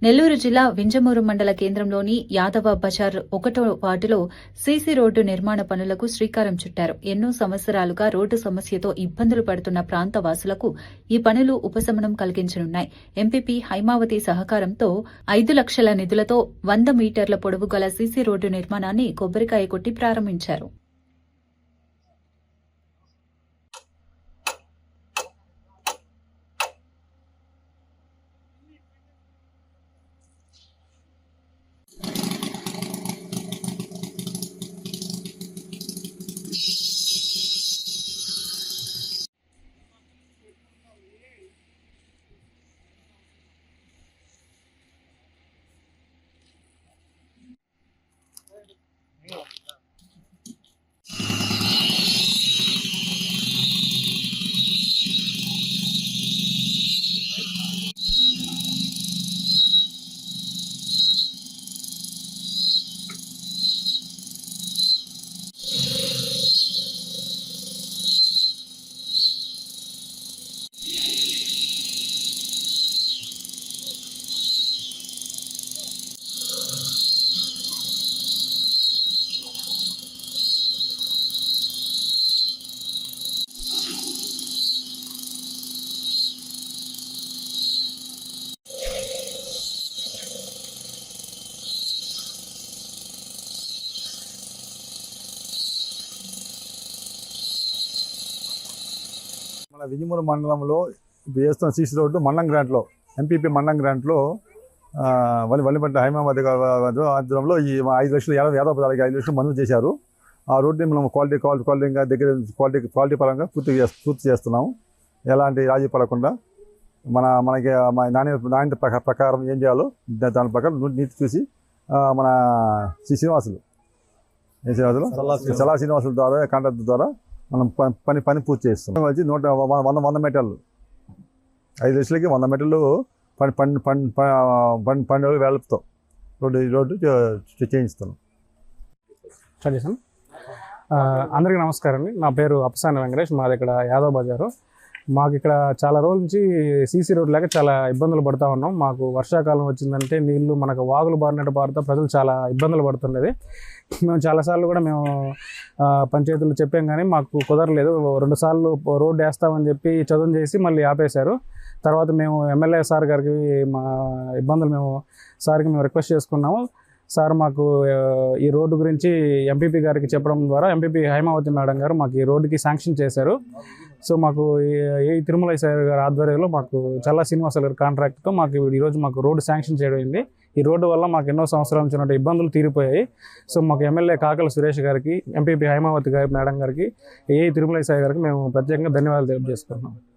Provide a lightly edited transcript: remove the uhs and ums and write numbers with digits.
నెల్లూరు జిల్లా వింజమూరు మండల కేంద్రంలోని యాదవ బజార్ 1వ వార్డులో సీసీ రోడ్డు నిర్మాణ పనులకు శ్రీకారం చుట్టారు. ఎన్నో సంవత్సరాలుగా రోడ్డు సమస్యతో ఇబ్బందులు పడుతున్న ప్రాంత వాసులకు ఈ పనులు ఉపశమనం కలిగించనున్నాయి. ఎంపీపీ హైమావతి సహకారంతో 5 లక్షల నిధులతో 100 మీటర్ల పొడవు గల సీసీ రోడ్డు నిర్మాణాన్ని కొబ్బరికాయ కొట్టి ప్రారంభించారు. మన వింజమూరు మండలంలో చేస్తున్న సీసీ రోడ్డు మండలం గ్రాంట్లో ఎంపీపీ మండలం గ్రాంట్లో వల్లిపట్ట హైమావతి ఆధ్వర్యంలో ఈ 5 లక్షలు యాదవ పదాలకి 5 లక్షలు మంజూరు చేశారు. ఆ రోడ్డుని మనం క్వాలిటీగా దగ్గర క్వాలిటీ పరంగా పూర్తి చేస్తున్నాము. ఎలాంటి రాజీ పడకుండా మనకి నాణ్యత ప్రకారం ఏం చేయాలో దాని ప్రకారం నీతి చూసి మన శ్రీనివాసులు సలా శ్రీనివాసుల ద్వారా కాంట్రాక్టర్ ద్వారా మనం పని పూర్తి చేస్తున్నాం. వచ్చి 100 మీటర్లు 5 లక్షలకి 100 మీటర్లు 12 వేలతో రోడ్డు చేయిస్తున్నాం. అందరికీ నమస్కారం అండి. నా పేరు అప్పసాని వెంకటేష్. మాది ఇక్కడ యాదవ్ బజారు. మాకు ఇక్కడ చాలా రోజుల నుంచి సీసీ రోడ్ లేక చాలా ఇబ్బందులు పడుతూ ఉన్నాం. మాకు వర్షాకాలం వచ్చిందంటే నీళ్లు మనకు వాగులు బారినట్టు పారుతా ప్రజలు చాలా ఇబ్బందులు పడుతుండేది. మేము చాలాసార్లు కూడా మేము పంచాయతీలు చెప్పాం కానీ మాకు కుదరలేదు. 2 సార్లు రోడ్డు వేస్తామని చెప్పి చదువు చేసి మళ్ళీ ఆపేశారు. తర్వాత మేము ఎమ్మెల్యే సార్ గారికి మా ఇబ్బందులు సార్కి మేము రిక్వెస్ట్ చేసుకున్నాము. సార్ మాకు ఈ రోడ్డు గురించి ఎంపీపీ గారికి చెప్పడం ద్వారా ఎంపీపీ హైమావతి మేడం గారు మాకు ఈ రోడ్డుకి శాంక్షన్ చేశారు. సో మాకు ఈ తిరుమల సార్ గారి ఆధ్వర్యంలో మాకు చల్లా శ్రీనివాస గారి కాంట్రాక్ట్తో మాకు ఈరోజు మాకు రోడ్డు శాంక్షన్ చేయడం. ఈ రోడ్డు వల్ల మాకు ఎన్నో సంవత్సరాల నుంచి ఉన్న ఇబ్బందులు తీరిపోయాయి. సో మాకు ఎమ్మెల్యే కాకల సురేష్ గారికి, ఎంపీపీ హైమావతి గారి మేడం గారికి, తిరుమల సాయి గారికి మేము ప్రత్యేకంగా ధన్యవాదాలు తెలియజేసుకుంటున్నాం.